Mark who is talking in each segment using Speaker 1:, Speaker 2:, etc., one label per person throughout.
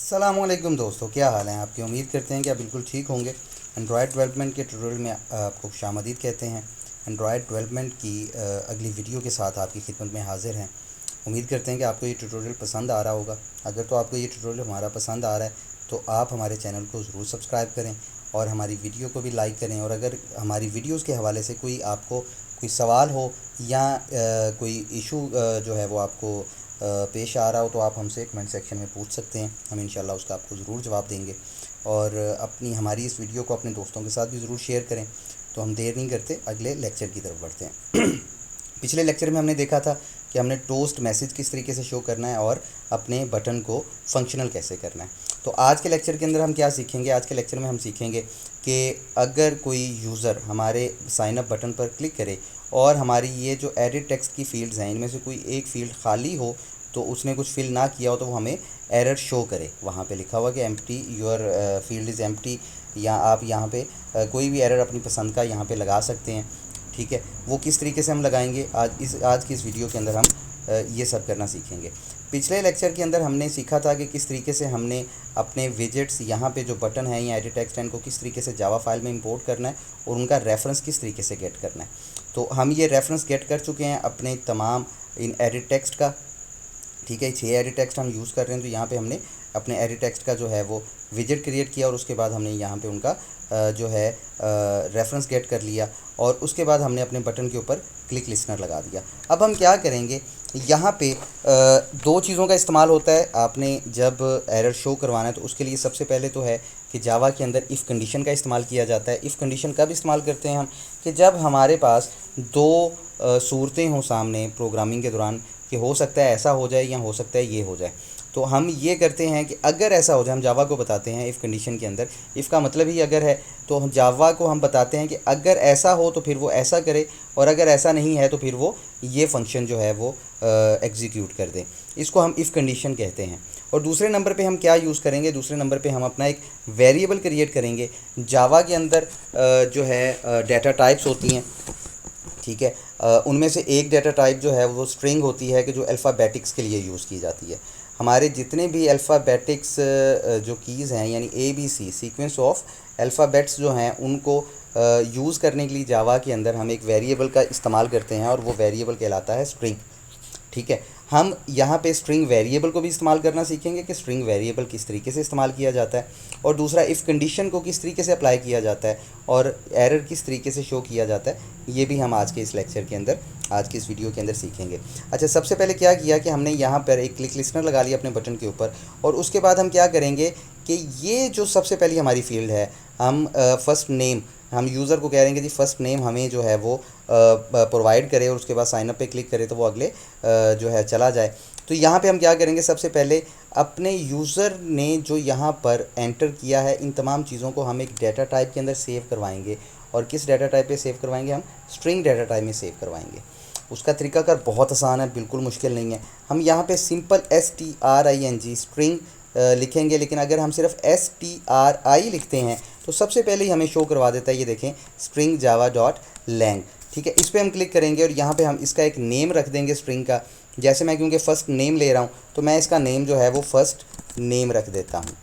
Speaker 1: अस्सलाम वालेकुम दोस्तों, क्या हाल है आपकी। उम्मीद करते हैं कि आप बिल्कुल ठीक होंगे। एंड्रॉयड डेवलपमेंट के ट्यूटोरियल में आपको खुशामदीद कहते हैं। एंड्रॉयड डेवलपमेंट की अगली वीडियो के साथ आपकी खिदमत में हाजिर हैं। उम्मीद करते हैं कि आपको ये ट्यूटोरियल पसंद आ रहा होगा। अगर तो आपको ये ट्यूटोरियल हमारा पसंद आ रहा है तो आप हमारे चैनल को ज़रूर सब्सक्राइब करें और हमारी वीडियो को भी लाइक करें। और अगर हमारी वीडियोज़ के हवाले से कोई आपको कोई सवाल हो या कोई इशू जो है वो आपको पेश आ रहा हो तो आप हमसे कमेंट सेक्शन में पूछ सकते हैं। हम इंशाल्लाह उसका आपको ज़रूर जवाब देंगे। और हमारी इस वीडियो को अपने दोस्तों के साथ भी ज़रूर शेयर करें। तो हम देर नहीं करते, अगले लेक्चर की तरफ बढ़ते हैं। पिछले लेक्चर में हमने देखा था कि हमने टोस्ट मैसेज किस तरीके से शो करना है और अपने बटन को फंक्शनल कैसे करना है। तो आज के लेक्चर के अंदर हम क्या सीखेंगे। आज के लेक्चर में हम सीखेंगे कि अगर कोई यूज़र हमारे साइन अप बटन पर क्लिक करे और हमारी ये जो एडिट टेक्स्ट की फ़ील्ड्स हैं इनमें से कोई एक फ़ील्ड खाली हो, तो उसने कुछ फिल ना किया हो तो वो हमें एरर शो करे। वहाँ पे लिखा हुआ कि empty, your field is empty, या आप यहाँ पे कोई भी एरर अपनी पसंद का यहाँ पे लगा सकते हैं। ठीक है, वो किस तरीके से हम लगाएंगे आज की इस वीडियो के अंदर हम ये सब करना सीखेंगे। पिछले लेक्चर के अंदर हमने सीखा था कि किस तरीके से हमने अपने विजेट्स यहाँ पे जो बटन है या एडिट टेक्स्ट है इनको किस तरीके से जावा फाइल में इंपोर्ट करना है और उनका रेफरेंस किस तरीके से गेट करना है। तो हम ये रेफरेंस गेट कर चुके हैं अपने तमाम इन एडिट टेक्स्ट का। ठीक है, 6 एडिट टेक्स्ट हम यूज़ कर रहे हैं। तो यहाँ पे हमने अपने एडिट टेक्स्ट का जो है वो विजेट क्रिएट किया और उसके बाद हमने यहाँ पे उनका जो है रेफरेंस गेट कर लिया और उसके बाद हमने अपने बटन के ऊपर क्लिक लिस्नर लगा दिया। अब हम क्या करेंगे, यहाँ पे दो चीज़ों का इस्तेमाल होता है। आपने जब एरर शो करवाना है तो उसके लिए सबसे पहले तो है कि जावा के अंदर इफ़ कंडीशन का इस्तेमाल किया जाता है। इफ़ कंडीशन कब इस्तेमाल करते हैं हम, कि जब हमारे पास दो सूरतें हों सामने प्रोग्रामिंग के दौरान, कि हो सकता है ऐसा हो जाए या हो सकता है ये हो जाए। तो हम ये करते हैं कि अगर ऐसा हो जाए, हम जावा को बताते हैं इफ़ कंडीशन के अंदर, इफ़ का मतलब ही अगर है, तो हम जावा को हम बताते हैं कि अगर ऐसा हो तो फिर वो ऐसा करे और अगर ऐसा नहीं है तो फिर वो ये फंक्शन जो है वो एग्जीक्यूट कर दे। इसको हम इफ़ कंडीशन कहते हैं। और दूसरे नंबर पे हम क्या यूज़ करेंगे, दूसरे नंबर पे हम अपना एक वेरिएबल क्रिएट करेंगे। जावा के अंदर जो है डाटा टाइप्स होती हैं। ठीक है, उनमें से एक डाटा टाइप जो है वो स्ट्रिंग होती है कि जो अल्फ़ाबेटिक्स के लिए यूज़ की जाती है। हमारे जितने भी अल्फ़ाबेटिक्स जो कीज़ हैं यानी ABC सीक्वेंस ऑफ अल्फ़ाबेट्स जो हैं उनको यूज़ करने के लिए जावा के अंदर हम एक वेरिएबल का इस्तेमाल करते हैं और वो वेरिएबल कहलाता है स्ट्रिंग। ठीक है, हम यहाँ पे स्ट्रिंग वेरिएबल को भी इस्तेमाल करना सीखेंगे कि स्ट्रिंग वेरिएबल किस तरीके से इस्तेमाल किया जाता है और दूसरा इफ़ कंडीशन को किस तरीके से अप्लाई किया जाता है और एरर किस तरीके से शो किया जाता है। ये भी हम आज के इस लेक्चर के अंदर, आज की इस वीडियो के अंदर सीखेंगे। अच्छा, सबसे पहले क्या किया कि हमने यहाँ पर एक क्लिक लिस्नर लगा लिया अपने बटन के ऊपर और उसके बाद हम क्या करेंगे कि ये जो सबसे पहली हमारी फील्ड है, हम फ़र्स्ट नेम, हम यूज़र को कह रहे हैं कि जी फ़र्स्ट नेम हमें जो है वो प्रोवाइड करे और उसके बाद साइन अप पे क्लिक करे तो वो अगले जो है चला जाए। तो यहाँ पे हम क्या करेंगे, सबसे पहले अपने यूज़र ने जो यहाँ पर एंटर किया है इन तमाम चीज़ों को हम एक डाटा टाइप के अंदर सेव करवाएंगे। और किस डाटा टाइप पे सेव करवाएंगे, हम स्ट्रिंग डाटा टाइप में सेव करवाएंगे। उसका तरीकाकार बहुत आसान है, बिल्कुल मुश्किल नहीं है। हम यहाँ पे सिंपल STRING स्ट्रिंग लिखेंगे, लेकिन अगर हम सिर्फ STRI लिखते हैं तो सबसे पहले ही हमें शो करवा देता है, ये देखें, स्ट्रिंग जावा डॉट लैंग। ठीक है, इस पर हम क्लिक करेंगे और यहाँ पे हम इसका एक नेम रख देंगे स्ट्रिंग का। जैसे मैं क्योंकि फ़र्स्ट नेम ले रहा हूँ तो मैं इसका नेम जो है वो फ़र्स्ट नेम रख देता हूँ।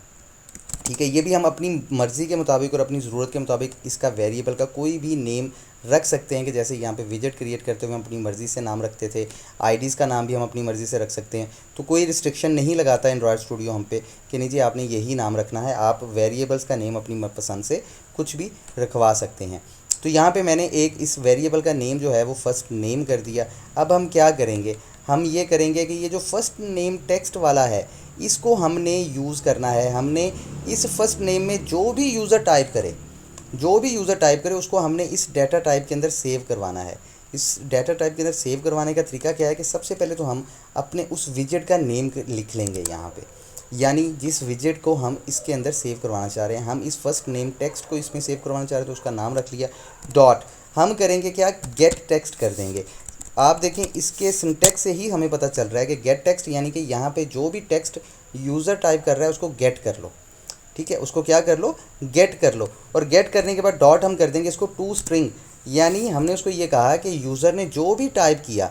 Speaker 1: ठीक है, ये भी हम अपनी मर्ज़ी के मुताबिक और अपनी ज़रूरत के मुताबिक इसका वेरिएबल का कोई भी नेम रख सकते हैं। कि जैसे यहाँ पे विजेट क्रिएट करते हुए हम अपनी मर्ज़ी से नाम रखते थे, आईडीज़ का नाम भी हम अपनी मर्ज़ी से रख सकते हैं। तो कोई रिस्ट्रिक्शन नहीं लगाता एंड्रॉयड स्टूडियो हम पे कि नहीं जी आपने यही नाम रखना है। आप वेरिएबल्स का नेम अपनी पसंद से कुछ भी रखवा सकते हैं। तो यहाँ पे मैंने एक इस वेरिएबल का नेम जो है वो फ़र्स्ट नेम कर दिया। अब हम क्या करेंगे, हम ये करेंगे कि ये जो फ़र्स्ट नेम टेक्स्ट वाला है इसको हमने यूज़ करना है। हमने इस फर्स्ट नेम में जो भी यूज़र टाइप करे उसको हमने इस डाटा टाइप के अंदर सेव करवाना है। इस डाटा टाइप के अंदर सेव करवाने का तरीका क्या है कि सबसे पहले तो हम अपने उस विजेट का नेम लिख लेंगे यहाँ पे, यानी जिस विजेट को हम इसके अंदर सेव करवाना चाह रहे हैं, हम इस फर्स्ट नेम टेक्स्ट को इसमें सेव करवाना चाह रहे हैं तो उसका नाम रख लिया। डॉट हम करेंगे क्या, गेट टेक्स्ट कर देंगे। आप देखें इसके सिंटेक्स से ही हमें पता चल रहा है कि गेट टेक्स्ट यानी कि यहाँ पे जो भी टेक्स्ट यूज़र टाइप कर रहा है उसको गेट कर लो। ठीक है, उसको क्या कर लो, गेट कर लो। और गेट करने के बाद डॉट हम कर देंगे इसको टू स्ट्रिंग, यानी हमने उसको ये कहा कि यूज़र ने जो भी टाइप किया